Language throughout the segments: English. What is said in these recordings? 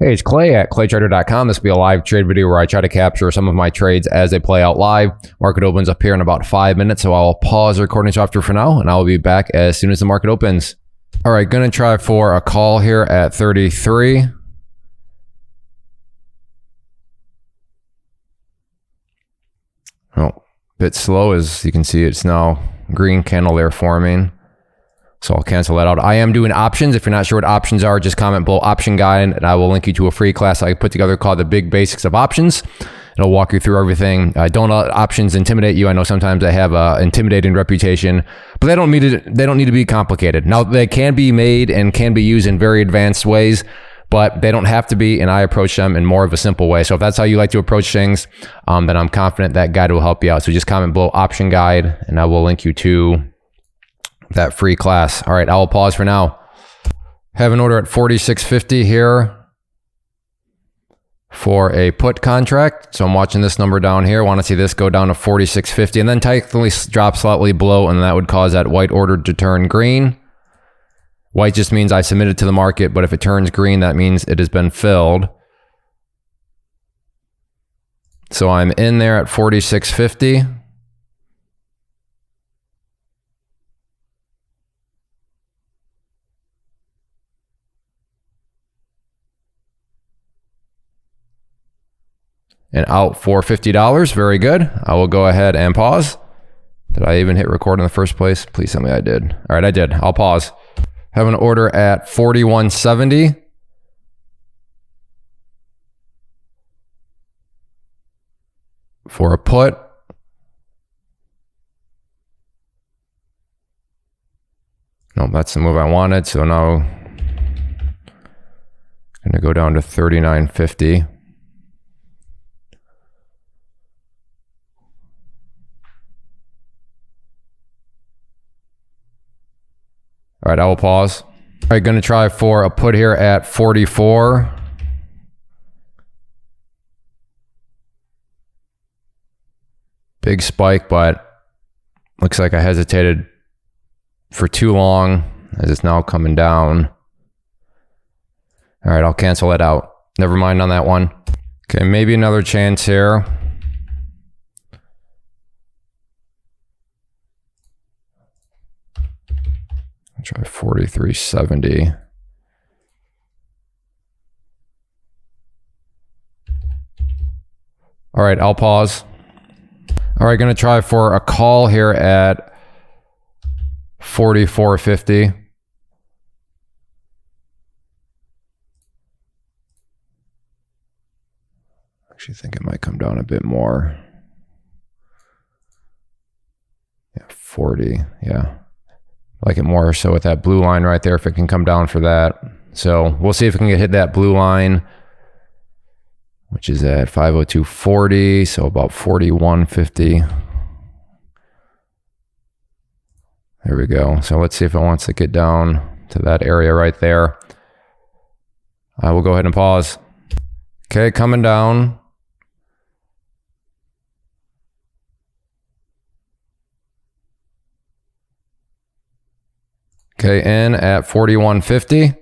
Hey, it's Clay at claytrader.com. This will be a live trade video where I try to capture some of my trades as they play out live. Market opens up here in about 5 minutes, so I'll pause the recording software for now, and I'll be back as soon as the market opens. All right, going to try for a call here at 33. Oh, bit slow. As you can see, it's now green candle there forming. So I'll cancel that out. I am doing options. If you're not sure what options are, just comment below option guide, and I will link you to a free class I put together called The Big Basics of Options. It'll walk you through everything. Don't let options intimidate you. I know sometimes they have an intimidating reputation, but they don't need to be complicated. Now, they can be made and can be used in very advanced ways, but they don't have to be, and I approach them in more of a simple way. So if that's how you like to approach things, then I'm confident that guide will help you out. So just comment below option guide, and I will link you to that free class. All right, I will pause for now. Have an order at 46.50 here for a put contract. So I'm watching this number down here. Want to see this go down to 46.50 and then technically drop slightly below, and that would cause that white order to turn green. White just means I submitted to the market, but if it turns green, that means it has been filled. So I'm in there at 46.50. And out for $50. Very good. I will go ahead and pause. Did I even hit record in the first place? Please tell me I did. All right, I did. I'll pause. Have an order at 41.70. For a put. Nope, that's the move I wanted. So now I'm going to go down to 39.50. All right, I will pause. All right, going to try for a put here at 44. Big spike, but looks like I hesitated for too long as it's now coming down. All right, I'll cancel that out. Never mind on that one. Okay, maybe another chance here. Try 43.70. All right, I'll pause. All right, going to try for a call here at 44.50. Actually, think it might come down a bit more. Yeah, 40. Yeah. Like it more so with that blue line right there, if it can come down for that. So we'll see if we can hit that blue line, which is at 502.40, so about 41.50. There we go. So let's see if it wants to get down to that area right there. I will go ahead and pause. Okay, coming down. Okay, in at 41.50.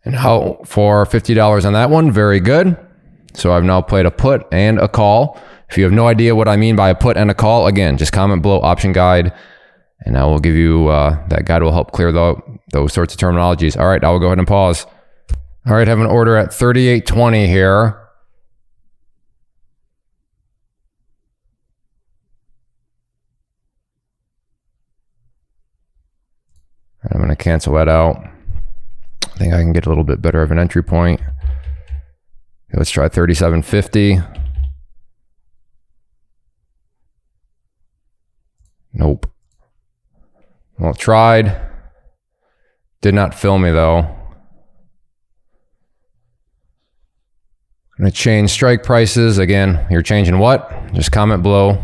And how for $50 on that one? Very good. So I've now played a put and a call. If you have no idea what I mean by a put and a call, again, just comment below option guide, and I will give you, that guide will help clear those sorts of terminologies. All right, I will go ahead and pause. All right, have an order at 38.20 here. I'm going to cancel that out. I think I can get a little bit better of an entry point. Okay, let's try 37.50. Nope. Well, tried. Did not fill me though. I'm going to change strike prices. Again, you're changing what? Just comment below.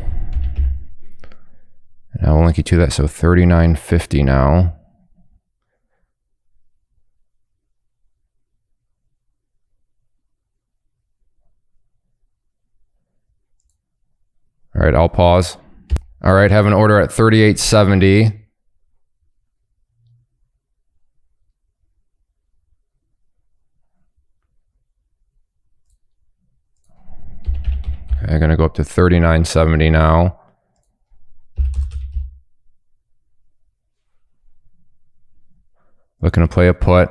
And I will link you to that. So 39.50 now. All right, I'll pause. All right, have an order at 38.70. Okay, I'm gonna go up to 39.70 now. Looking to play a put.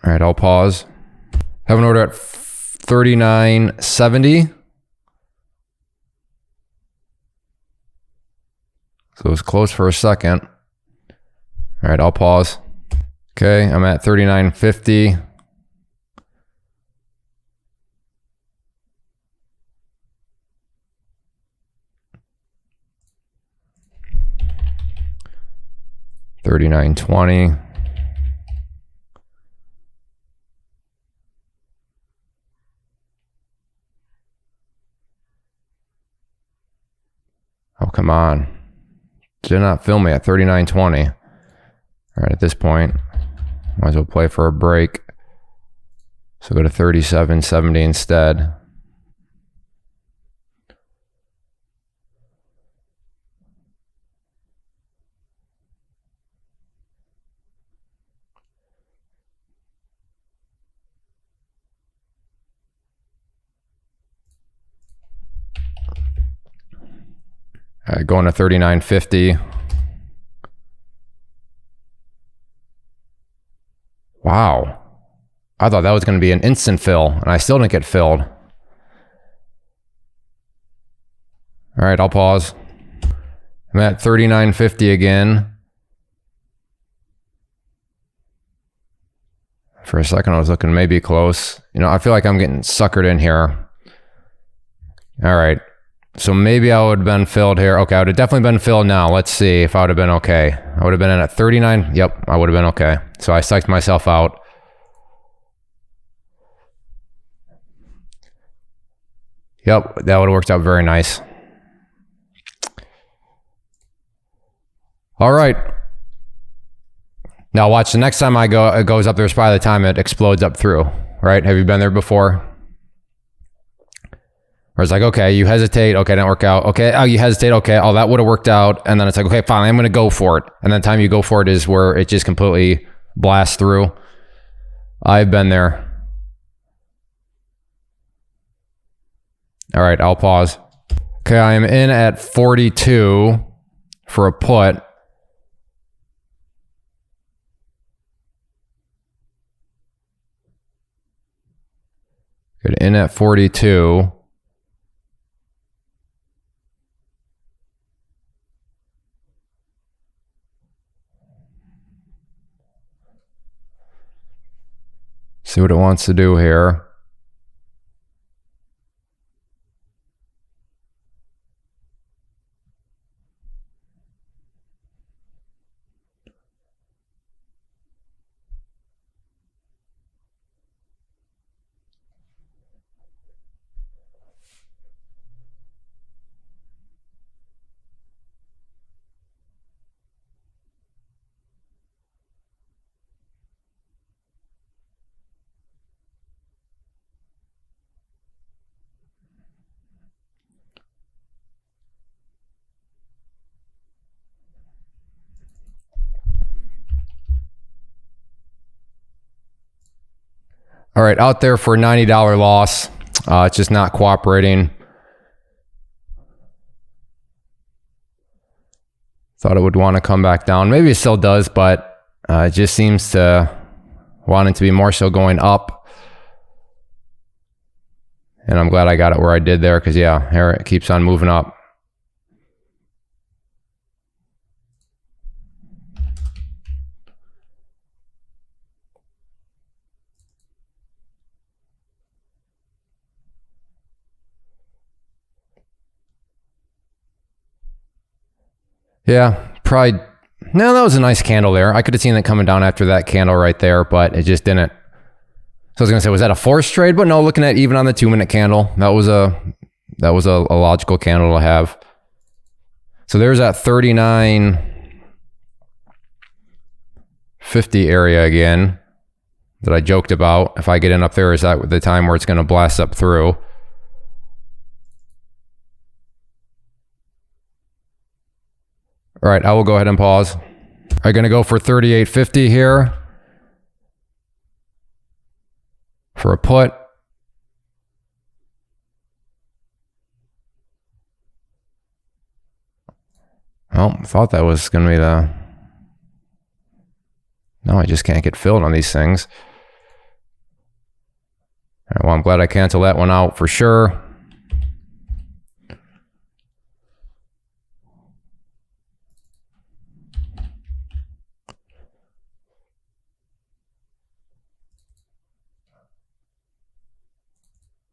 All right, I'll pause. Have an order at 39.70. So it was close for a second. All right, I'll pause. Okay, I'm at 39.50. $39.20. Oh, come on. Did not fill me at 39.20. All right, at this point, might as well play for a break. So go to 37.70 instead. All right, going to 39.50. Wow. I thought that was going to be an instant fill, and I still didn't get filled. All right, I'll pause. I'm at 39.50 again. For a second, I was looking maybe close. You know, I feel like I'm getting suckered in here. All right. So maybe I would have been filled here. Okay, I would have definitely been filled now. Let's see if I would have been okay. I would have been in at 39. Yep, I would have been okay. So I psyched myself out. Yep, that would have worked out very nice. All right. Now watch, the next time I go, it goes up there is probably the time it explodes up through, right? Have you been there before? Where it's like, okay, you hesitate, okay, didn't work out, okay, oh, you hesitate, okay, oh, that would have worked out, and then it's like, okay, fine, I'm going to go for it. And then the time you go for it is where it just completely blasts through. I've been there. All right, I'll pause. Okay, I am in at 42 for a put. Good, in at 42. See what it wants to do here. All right, out there for a $90 loss. It's just not cooperating. Thought it would want to come back down. Maybe it still does, but it just seems to want it to be more so going up. And I'm glad I got it where I did there because, yeah, here it keeps on moving up. Yeah, probably. No, that was a nice candle there. I could have seen it coming down after that candle right there, but it just didn't. So I was gonna say, was that a forced trade? But no, looking at even on the 2-minute candle, that was a logical candle to have. So there's that 39.50 area again that I joked about. If I get in up there, is that the time where it's gonna blast up through? All right, I will go ahead and pause. I'm going to go for 38.50 here for a put. Oh, I thought that was going to be the... No, I just can't get filled on these things. All right, well, I'm glad I canceled that one out for sure.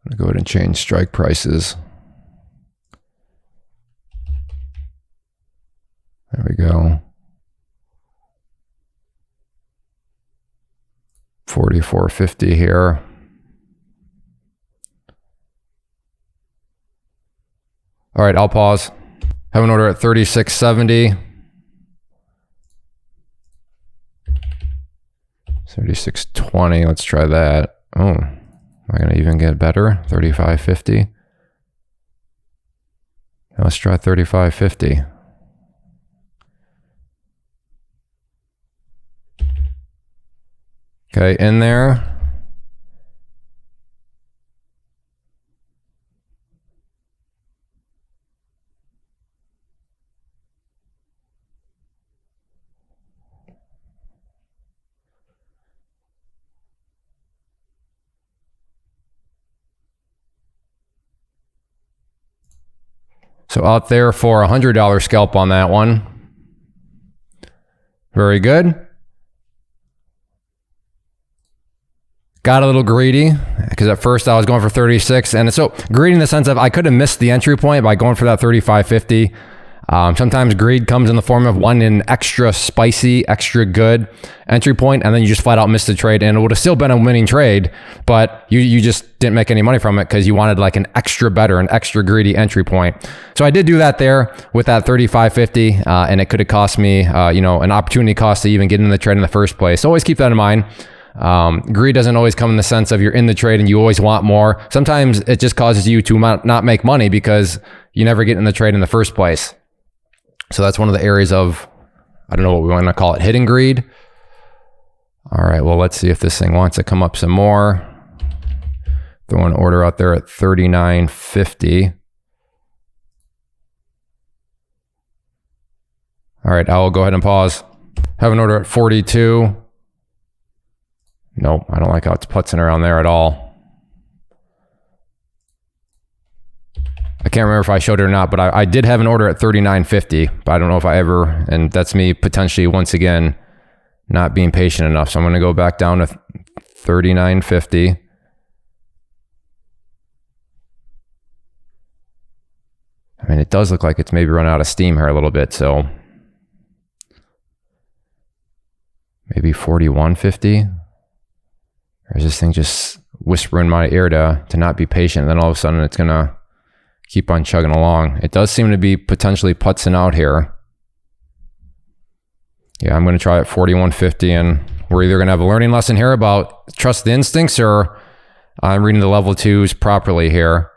I'm going to go ahead and change strike prices. There we go. 44.50 here. All right, I'll pause. Have an order at 36.70. 36.20, let's try that. Oh, am I gonna even get better? 35.50. Let's try 35.50. Okay, in there. So out there for $100 scalp on that one. Very good. Got a little greedy because at first I was going for 36, and so greedy in the sense of I could have missed the entry point by going for that 35.50. Sometimes greed comes in the form of wanting an extra spicy, extra good entry point, and then you just flat out missed the trade, and it would have still been a winning trade, but you just didn't make any money from it because you wanted like an extra better, an extra greedy entry point. So I did do that there with that 35.50, and it could have cost me, an opportunity cost to even get in the trade in the first place. So always keep that in mind. Greed doesn't always come in the sense of you're in the trade and you always want more. Sometimes it just causes you to not make money because you never get in the trade in the first place. So that's one of the areas of, I don't know what we want to call it, hidden greed. All right, well, let's see if this thing wants to come up some more. Throw an order out there at 39.50. All right, I will go ahead and pause. Have an order at 42. Nope, I don't like how it's putzing around there at all. I can't remember if I showed it or not, but I did have an order at 39.50, but I don't know if I ever, and that's me potentially once again not being patient enough. So I'm going to go back down to 39.50. I mean, it does look like it's maybe run out of steam here a little bit, so maybe 41.50. Or is this thing just whispering in my ear to not be patient, and then all of a sudden it's going to keep on chugging along. It does seem to be potentially putzing out here. Yeah, I'm going to try at 41.50, and we're either going to have a learning lesson here about trust the instincts, or I'm reading the level 2s properly here.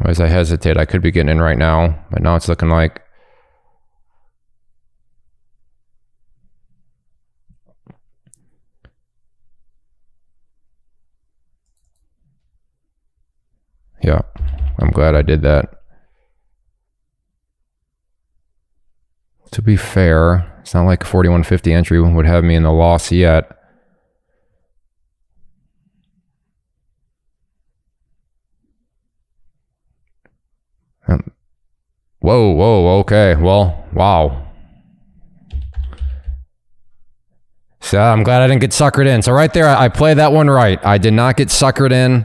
As I hesitate, I could be getting in right now, but now it's looking like yeah, I'm glad I did that. To be fair, it's not like a 41.50 entry would have me in the loss yet. Whoa, okay, well, wow. So I'm glad I didn't get suckered in. So right there, I played that one right. I did not get suckered in.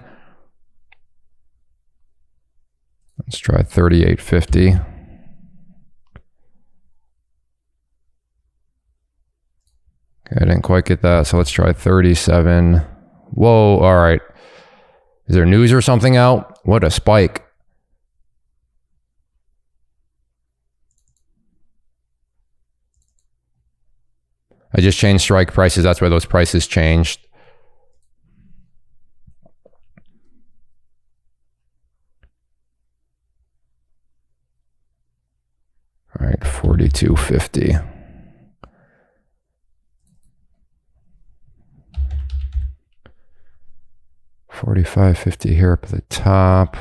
Let's try 38.50. Okay, I didn't quite get that, so let's try 37. Whoa, all right. Is there news or something out? What a spike. I just changed strike prices. That's where those prices changed. All right, 42.50. $45.50 here up at the top.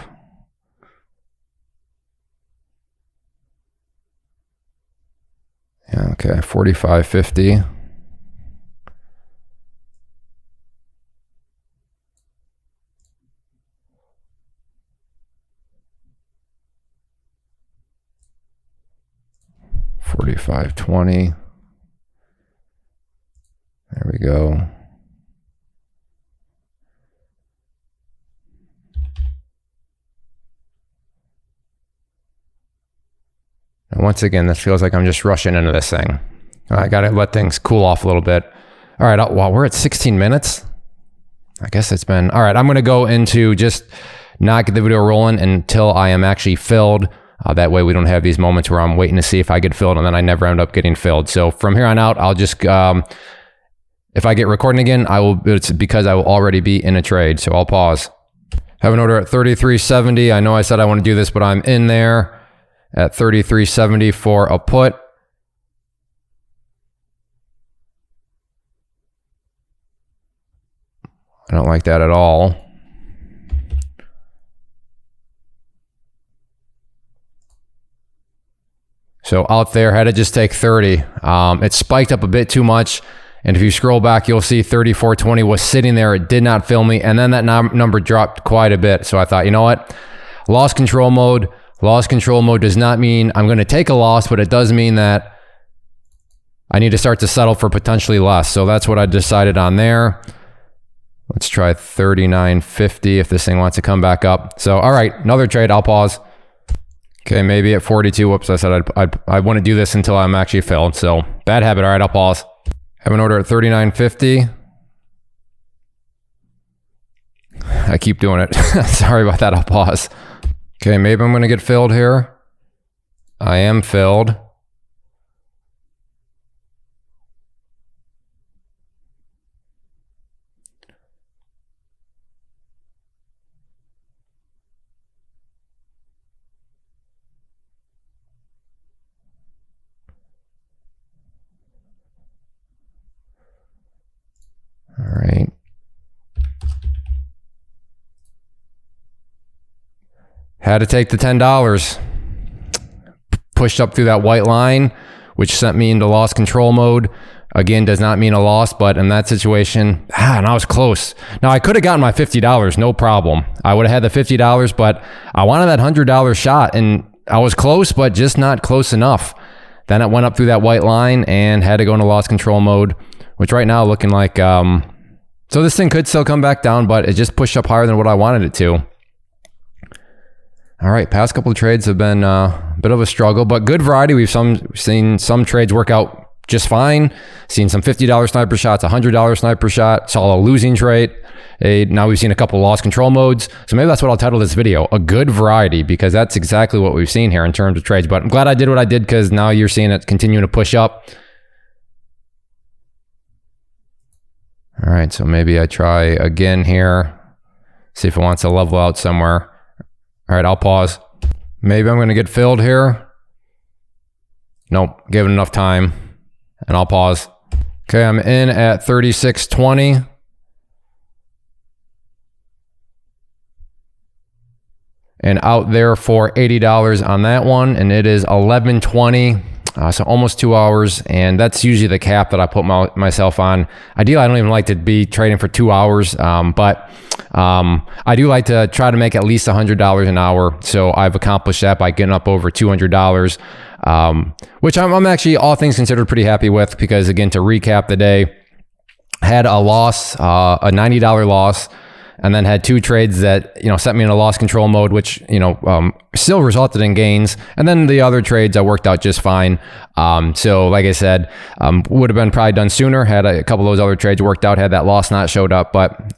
Yeah, okay, $45.50. $45.20. There we go. And once again, this feels like I'm just rushing into this thing. I got to let things cool off a little bit. All right, well, we're at 16 minutes. I guess it's been... All right, I'm going to go into just not get the video rolling until I am actually filled. That way we don't have these moments where I'm waiting to see if I get filled and then I never end up getting filled. So from here on out, I'll just... if I get recording again, it's because I will already be in a trade. So I'll pause. Have an order at 33.70. I know I said I want to do this, but I'm in there at 33.70 for a put. I don't like that at all. So out there, had to just take 30. It spiked up a bit too much. And if you scroll back, you'll see 34.20 was sitting there. It did not fill me. And then that number dropped quite a bit. So I thought, you know what? Loss control mode. Loss control mode does not mean I'm going to take a loss, but it does mean that I need to start to settle for potentially less. So that's what I decided on there. Let's try 39.50 if this thing wants to come back up. So, all right, another trade. I'll pause. Okay, maybe at 42. Whoops, I said I want to do this until I'm actually filled. So, bad habit. All right, I'll pause. Have an order at 39.50. I keep doing it. Sorry about that. I'll pause. Okay, maybe I'm going to get filled here. I am filled. All right. Had to take the $10. Pushed up through that white line, which sent me into loss control mode. Again, does not mean a loss, but in that situation, and I was close. Now, I could have gotten my $50, no problem. I would have had the $50, but I wanted that $100 shot, and I was close, but just not close enough. Then it went up through that white line and had to go into loss control mode, which right now looking like... so this thing could still come back down, but it just pushed up higher than what I wanted it to. All right, past couple of trades have been a bit of a struggle, but good variety. We've seen some trades work out just fine. Seen some $50 sniper shots, $100 sniper shot. Saw a losing trade. Now we've seen a couple loss control modes. So maybe that's what I'll title this video, a good variety, because that's exactly what we've seen here in terms of trades. But I'm glad I did what I did because now you're seeing it continuing to push up. All right, so maybe I try again here. See if it wants to level out somewhere. All right, I'll pause. Maybe I'm going to get filled here. Nope, give it enough time. And I'll pause. Okay, I'm in at 36.20. And out there for $80 on that one. And it is 11.20. So almost 2 hours, and that's usually the cap that I put myself on. Ideally, I don't even like to be trading for 2 hours, but I do like to try to make at least $100 an hour. So I've accomplished that by getting up over $200, which I'm actually, all things considered, pretty happy with, because again, to recap the day, had a loss, a $90 loss, and then had two trades that, sent me in a loss control mode, which, still resulted in gains. And then the other trades I worked out just fine. So like I said, would have been probably done sooner had a couple of those other trades worked out, had that loss not showed up. But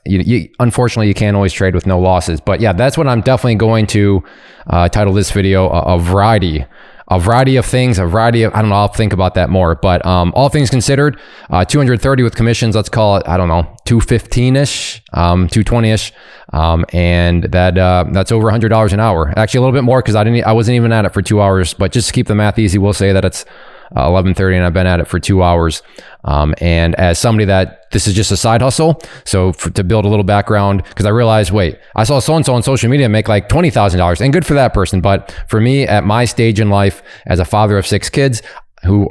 unfortunately, you can't always trade with no losses. But yeah, that's what I'm definitely going to title this video, a variety a variety of things, I don't know, I'll think about that more. But all things considered, 230 with commissions, let's call it, I don't know, 215-ish, 220-ish. And that's over $100 an hour. Actually, a little bit more because I wasn't even at it for 2 hours. But just to keep the math easy, we'll say that it's 11:30 and I've been at it for 2 hours. And as somebody that this is just a side hustle, so to build a little background, because I realized, wait, I saw so-and-so on social media make like $20,000, and good for that person. But for me, at my stage in life, as a father of 6 kids, who,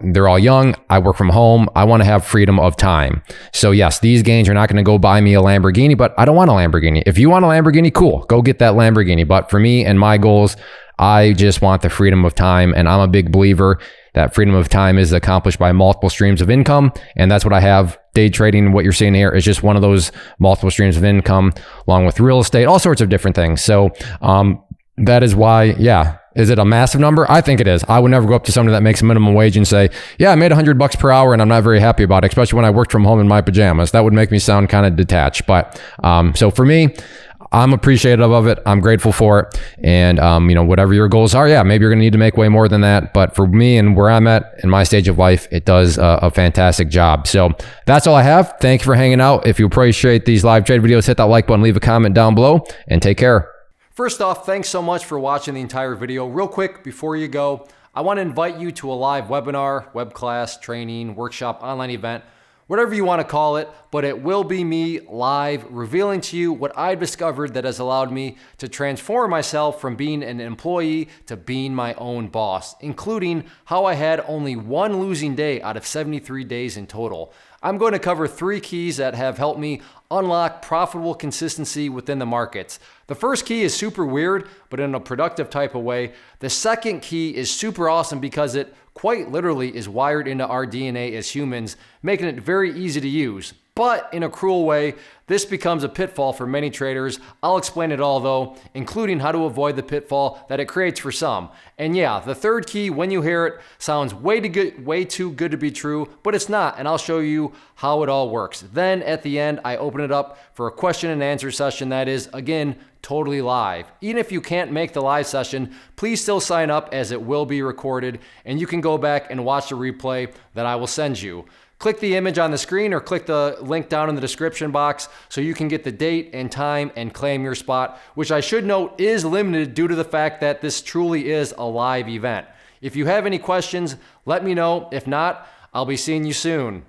they're all young, I work from home, I want to have freedom of time. So yes, these gains are not going to go buy me a Lamborghini, but I don't want a Lamborghini. If you want a Lamborghini, cool, go get that Lamborghini. But for me and my goals, I just want the freedom of time, and I'm a big believer that freedom of time is accomplished by multiple streams of income, and that's what I have. Day trading, what you're seeing here, is just one of those multiple streams of income, along with real estate, all sorts of different things. So that is why, yeah. Is it a massive number? I think it is. I would never go up to somebody that makes a minimum wage and say, yeah, I made $100 per hour and I'm not very happy about it, especially when I worked from home in my pajamas. That would make me sound kind of detached. But so for me, I'm appreciative of it. I'm grateful for it. And, whatever your goals are, yeah, maybe you're going to need to make way more than that. But for me and where I'm at in my stage of life, it does a fantastic job. So that's all I have. Thank you for hanging out. If you appreciate these live trade videos, hit that like button, leave a comment down below, and take care. First off, thanks so much for watching the entire video. Real quick, before you go, I want to invite you to a live webinar, web class, training, workshop, online event, whatever you want to call it, but it will be me live revealing to you what I've discovered that has allowed me to transform myself from being an employee to being my own boss, including how I had only one losing day out of 73 days in total. I'm going to cover 3 keys that have helped me unlock profitable consistency within the markets. The first key is super weird, but in a productive type of way. The second key is super awesome because it quite literally is wired into our DNA as humans, making it very easy to use. But in a cruel way, this becomes a pitfall for many traders. I'll explain it all though, including how to avoid the pitfall that it creates for some. And yeah, the third key, when you hear it, sounds way too good to be true, but it's not, and I'll show you how it all works. Then at the end, I open it up for a question and answer session that is, again, totally live. Even if you can't make the live session, please still sign up as it will be recorded, and you can go back and watch the replay that I will send you. Click the image on the screen or click the link down in the description box so you can get the date and time and claim your spot, which I should note is limited due to the fact that this truly is a live event. If you have any questions, let me know. If not, I'll be seeing you soon.